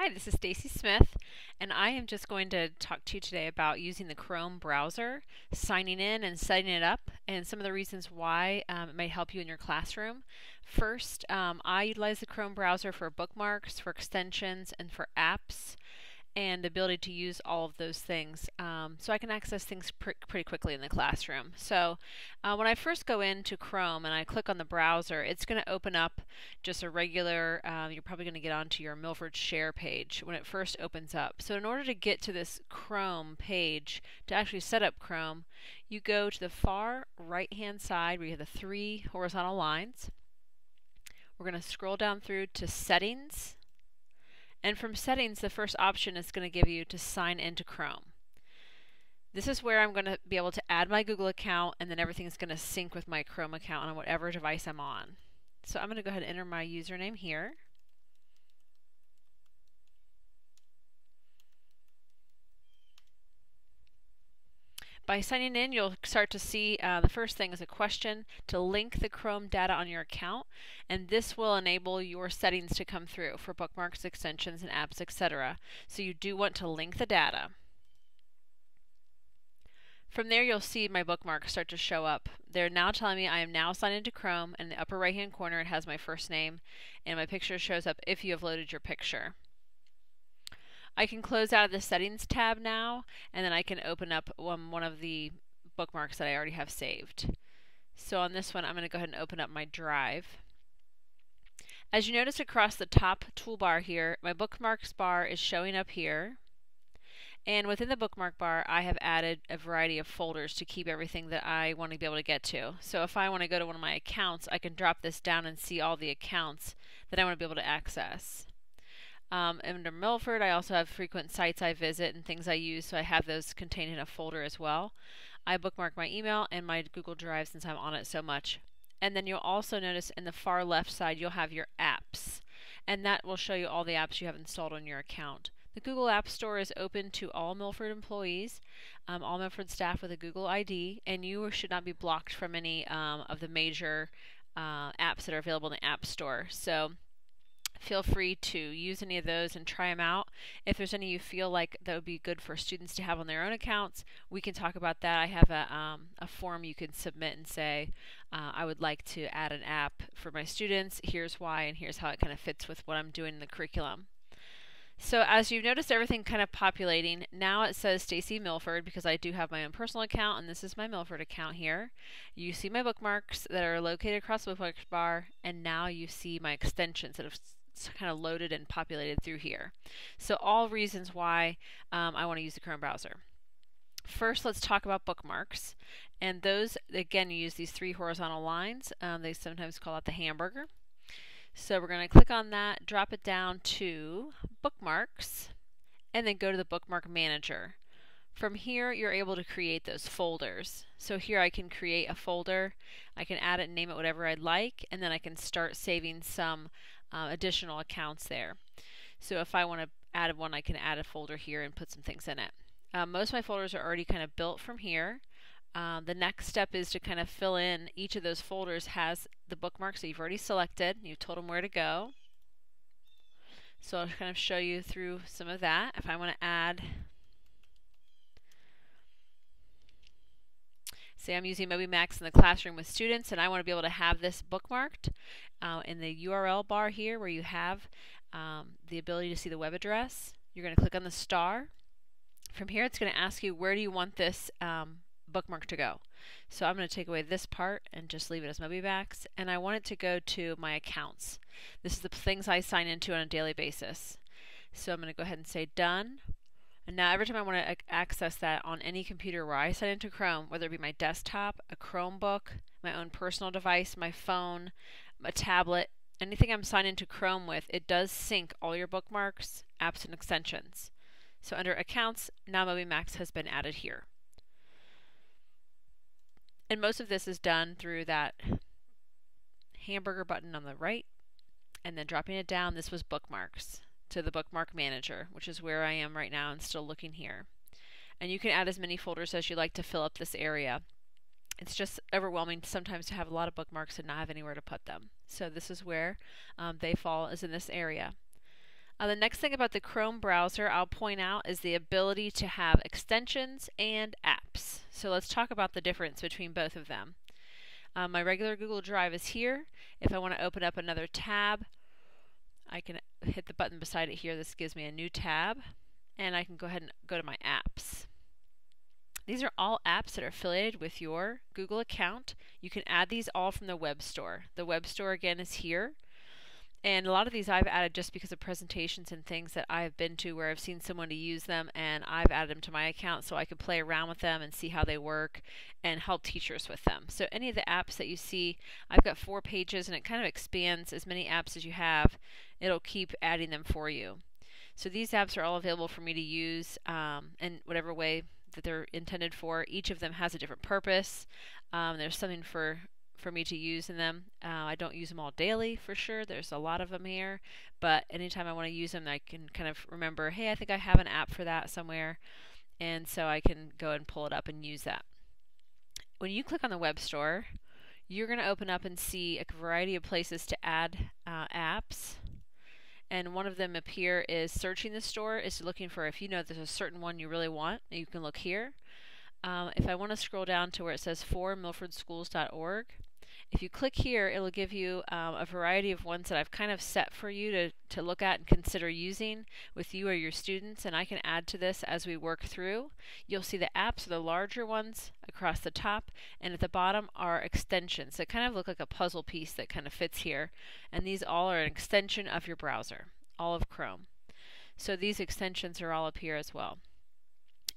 Hi, this is Stacy Smith, and I am just going to talk to you today about using the Chrome browser, signing in and setting it up, and some of the reasons why it may help you in your classroom. First, I utilize the Chrome browser for bookmarks, for extensions, and for apps, and the ability to use all of those things so I can access things pretty quickly in the classroom. So when I first go into Chrome and I click on the browser, it's going to open up just a regular, you're probably going to get onto your Milford Share page when it first opens up. So in order to get to this Chrome page, to actually set up Chrome, you go to the far right hand side where you have the three horizontal lines. We're going to scroll down through to Settings. And from Settings, the first option is going to give you to sign into Chrome. This is where I'm going to be able to add my Google account, and then everything's going to sync with my Chrome account on whatever device I'm on. So I'm going to go ahead and enter my username here. By signing in, you'll start to see the first thing is a question to link the Chrome data on your account, and this will enable your settings to come through for bookmarks, extensions, and apps, etc. So you do want to link the data. From there, you'll see my bookmarks start to show up. They're now telling me I am now signed into Chrome. In the upper right hand corner, it has my first name, and my picture shows up if you have loaded your picture. I can close out of the Settings tab now, and then I can open up one of the bookmarks that I already have saved. So on this one, I'm going to go ahead and open up my drive. As you notice across the top toolbar here, my bookmarks bar is showing up here. And within the bookmark bar, I have added a variety of folders to keep everything that I want to be able to get to. So if I want to go to one of my accounts, I can drop this down and see all the accounts that I want to be able to access. Under Milford, I also have frequent sites I visit and things I use, so I have those contained in a folder as well. I bookmark my email and my Google Drive since I'm on it so much. And then you'll also notice in the far left side you'll have your apps, and that will show you all the apps you have installed on your account. The Google App Store is open to all Milford employees, all Milford staff with a Google ID, and you should not be blocked from any of the major apps that are available in the App Store. So feel free to use any of those and try them out. If there's any you feel like that would be good for students to have on their own accounts, we can talk about that. I have a form you can submit and say, I would like to add an app for my students. Here's why, and here's how it kind of fits with what I'm doing in the curriculum. So as you've noticed everything kind of populating, now it says Stacy Milford because I do have my own personal account, and this is my Milford account here. You see my bookmarks that are located across the bookmarks bar, and now you see my extensions that have kind of loaded and populated through here. So all reasons why I want to use the Chrome browser. First, let's talk about bookmarks. And those, again, you use these three horizontal lines. They sometimes call it the hamburger. So we're going to click on that, drop it down to bookmarks, and then go to the bookmark manager. From here, you're able to create those folders. So here I can create a folder, I can add it and name it whatever I'd like, and then I can start saving some additional accounts there. So if I want to add one, I can add a folder here and put some things in it. Most of my folders are already kind of built from here. The next step is to kind of fill in each of those folders has the bookmarks that you've already selected. You've told them where to go. So I'll kind of show you through some of that. If I want to add, say I'm using MobyMax in the classroom with students and I want to be able to have this bookmarked in the URL bar here where you have the ability to see the web address. You're going to click on the star. From here it's going to ask you where do you want this bookmark to go. So I'm going to take away this part and just leave it as MobyMax, and I want it to go to my accounts. This is the things I sign into on a daily basis. So I'm going to go ahead and say done. And now every time I want to access that on any computer where I sign into Chrome, whether it be my desktop, a Chromebook, my own personal device, my phone, a tablet, anything I'm signed into Chrome with, it does sync all your bookmarks, apps, and extensions. So under accounts, now MobyMax has been added here. And most of this is done through that hamburger button on the right, and then dropping it down, this was bookmarks, to the bookmark manager, which is where I am right now and still looking here. And you can add as many folders as you like to fill up this area. It's just overwhelming sometimes to have a lot of bookmarks and not have anywhere to put them. So this is where they fall, is in this area. The next thing about the Chrome browser I'll point out is the ability to have extensions and apps. So let's talk about the difference between both of them. My regular Google Drive is here. If I want to open up another tab, I can hit the button beside it here. This gives me a new tab, and I can go ahead and go to my apps. These are all apps that are affiliated with your Google account. You can add these all from the web store. The web store again is here. And a lot of these I've added just because of presentations and things that I've been to where I've seen someone to use them, and I've added them to my account so I could play around with them and see how they work and help teachers with them. So any of the apps that you see, I've got 4 pages, and it kind of expands as many apps as you have. It'll keep adding them for you. So these apps are all available for me to use in whatever way that they're intended for. Each of them has a different purpose. There's something for me to use in them. I don't use them all daily for sure. There's a lot of them here, but anytime I want to use them, I can kind of remember, hey, I think I have an app for that somewhere, and so I can go and pull it up and use that. When you click on the web store, you're going to open up and see a variety of places to add apps. And one of them up here is searching the store, is looking for, if you know there's a certain one you really want, you can look here. If I want to scroll down to where it says for.milfordschools.org, if you click here, it'll give you a variety of ones that I've kind of set for you to look at and consider using with you or your students, and I can add to this as we work through. You'll see the apps are the larger ones across the top, and at the bottom are extensions that kind of look like a puzzle piece that kind of fits here, and these all are an extension of your browser, all of Chrome. So these extensions are all up here as well.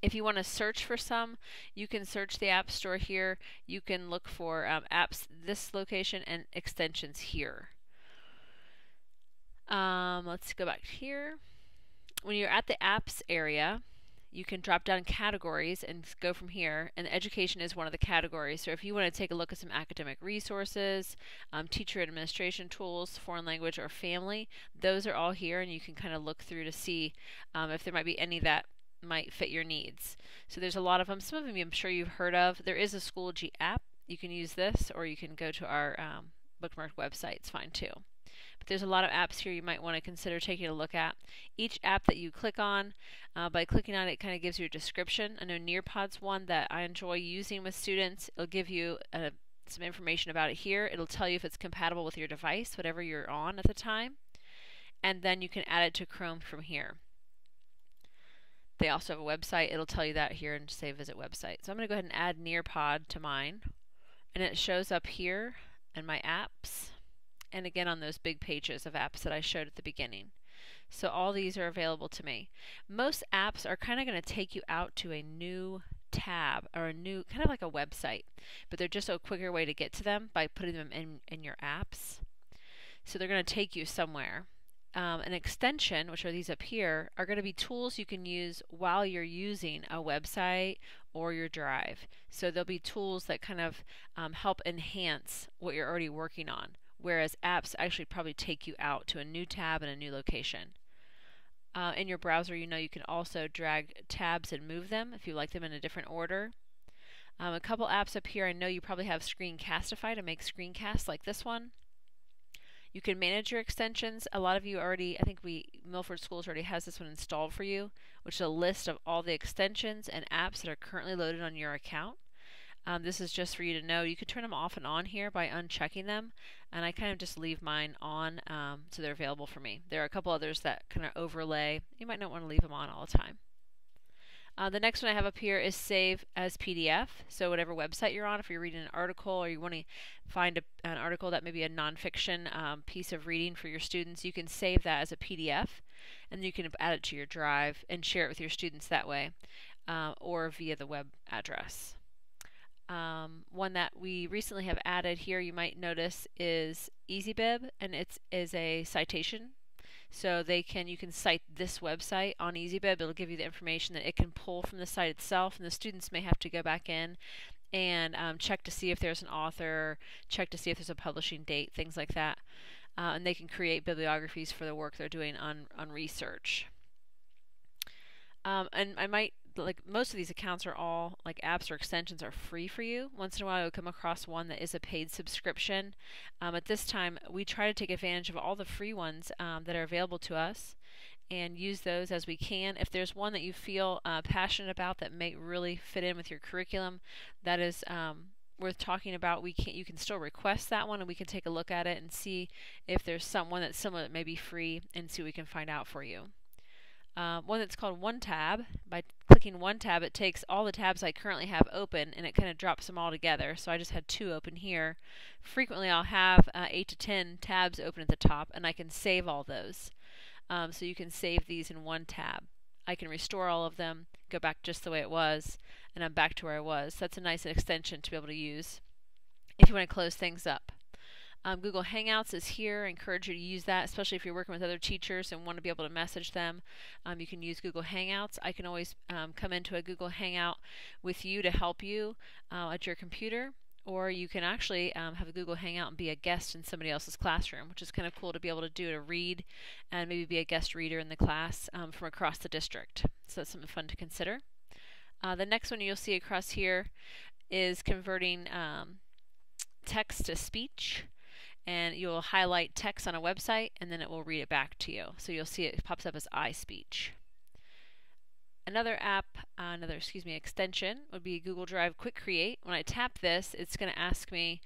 If you want to search for some, you can search the App Store here. You can look for apps this location and extensions here. Let's go back here. When you're at the apps area, you can drop down categories and go from here, and education is one of the categories. So if you want to take a look at some academic resources, teacher administration tools, foreign language, or family, those are all here, and you can kind of look through to see if there might be any that might fit your needs. So there's a lot of them. Some of them I'm sure you've heard of. There is a Schoology app. You can use this, or you can go to our bookmark website. It's fine too. But there's a lot of apps here you might want to consider taking a look at. Each app that you click on, by clicking on it, it kind of gives you a description. I know Nearpod's one that I enjoy using with students. It'll give you some information about it here. It'll tell you if it's compatible with your device, whatever you're on at the time. And then you can add it to Chrome from here. They also have a website. It'll tell you that here and say visit website. So I'm going to go ahead and add Nearpod to mine. And it shows up here in my apps. And again on those big pages of apps that I showed at the beginning. So all these are available to me. Most apps are kind of going to take you out to a new tab or a new, kind of like a website. But they're just a quicker way to get to them by putting them in your apps. So they're going to take you somewhere. An extension, which are these up here, are going to be tools you can use while you're using a website or your drive. So there'll be tools that kind of help enhance what you're already working on, whereas apps actually probably take you out to a new tab and a new location. In your browser, you know you can also drag tabs and move them if you like them in a different order. A couple apps up here, I know you probably have Screencastify to make screencasts like this one. You can manage your extensions. A lot of you already, I think Milford Schools already has this one installed for you, which is a list of all the extensions and apps that are currently loaded on your account. This is just for you to know. You can turn them off and on here by unchecking them, and I kind of just leave mine on so they're available for me. There are a couple others that kind of overlay. You might not want to leave them on all the time. The next one I have up here is save as PDF. So whatever website you're on, if you're reading an article or you want to find an article that may be a nonfiction piece of reading for your students, you can save that as a PDF, and you can add it to your drive and share it with your students that way, or via the web address. One that we recently have added here, you might notice, is EasyBib, and it is a citation. So you can cite this website on EasyBib. It'll give you the information that it can pull from the site itself, and the students may have to go back in and check to see if there's an author, check to see if there's a publishing date, things like that. And they can create bibliographies for the work they're doing on research. And I might, like, most of these accounts are all, like, apps or extensions are free for you. Once in a while you'll come across one that is a paid subscription. At this time we try to take advantage of all the free ones that are available to us, and use those as we can. If there's one that you feel passionate about that may really fit in with your curriculum, that is worth talking about, you can still request that one, and we can take a look at it and see if there's someone that's similar that may be free, and see what we can find out for you. One that's called One Tab. By clicking One Tab, it takes all the tabs I currently have open and it kind of drops them all together. So I just had 2 open here. Frequently I'll have 8 to 10 tabs open at the top, and I can save all those. So you can save these in one tab. I can restore all of them, go back just the way it was, and I'm back to where I was. That's a nice extension to be able to use if you want to close things up. Google Hangouts is here. I encourage you to use that, especially if you're working with other teachers and want to be able to message them. You can use Google Hangouts. I can always come into a Google Hangout with you to help you at your computer, or you can actually have a Google Hangout and be a guest in somebody else's classroom, which is kind of cool to be able to do, to read and maybe be a guest reader in the class from across the district. So that's something fun to consider. The next one you'll see across here is converting text to speech. And you'll highlight text on a website, and then it will read it back to you. So you'll see it pops up as iSpeech. Another extension would be Google Drive Quick Create. When I tap this, it's going to ask me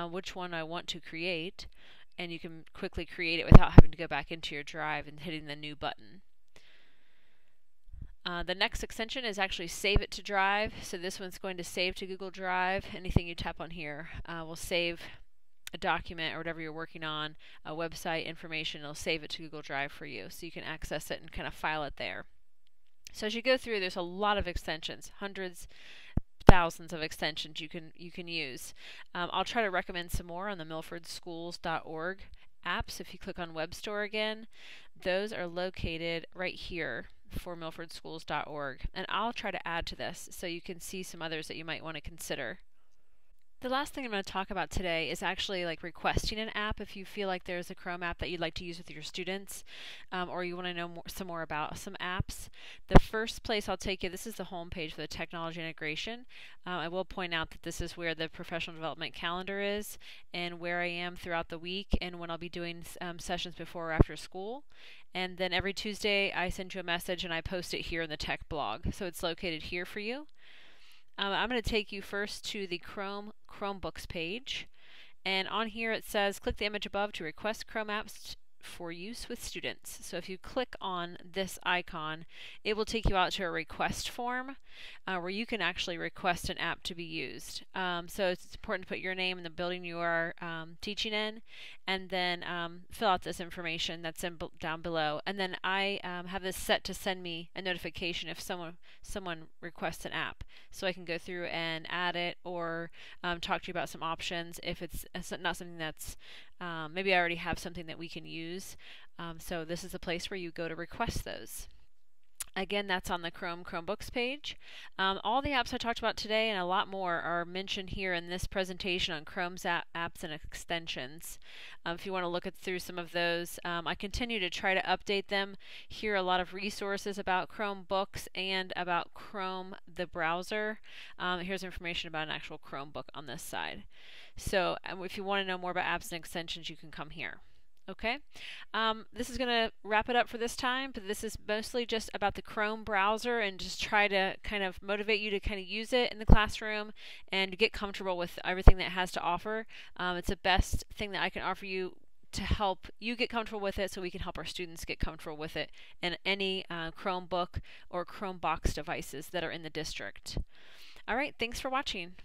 which one I want to create, and you can quickly create it without having to go back into your drive and hitting the new button. The next extension is actually Save It to Drive. So this one's going to save to Google Drive. Anything you tap on here will save a document or whatever you're working on, a website information. It'll save it to Google Drive for you, so you can access it and kind of file it there. So as you go through, there's a lot of extensions, hundreds, thousands of extensions you can use. I'll try to recommend some more on the milfordschools.org apps. If you click on Web Store again, those are located right here for milfordschools.org, and I'll try to add to this so you can see some others that you might want to consider. The last thing I'm going to talk about today is actually like requesting an app. If you feel like there's a Chrome app that you'd like to use with your students, or you want to know some more about some apps, the first place I'll take you, this is the home page for the technology integration. I will point out that this is where the professional development calendar is, and where I am throughout the week, and when I'll be doing sessions before or after school. And then every Tuesday I send you a message and I post it here in the tech blog. So it's located here for you. I'm going to take you first to the Chromebooks page, and on here it says click the image above to request Chrome apps for use with students. So if you click on this icon, it will take you out to a request form where you can actually request an app to be used. So it's important to put your name and the building you are teaching in, and then fill out this information that's down below. And then I have this set to send me a notification if someone requests an app, so I can go through and add it, or talk to you about some options if it's not something that's maybe I already have something that we can use. So this is a place where you go to request those. Again, that's on the Chromebooks page. All the apps I talked about today and a lot more are mentioned here in this presentation on Chrome's apps and extensions. If you want to look through some of those, I continue to try to update them. Here are a lot of resources about Chromebooks and about Chrome, the browser. Here's information about an actual Chromebook on this side. So if you want to know more about apps and extensions, you can come here. Okay, this is going to wrap it up for this time, but this is mostly just about the Chrome browser, and just try to kind of motivate you to kind of use it in the classroom and get comfortable with everything that it has to offer. It's the best thing that I can offer you to help you get comfortable with it, so we can help our students get comfortable with it in any Chromebook or Chromebox devices that are in the district. All right, thanks for watching.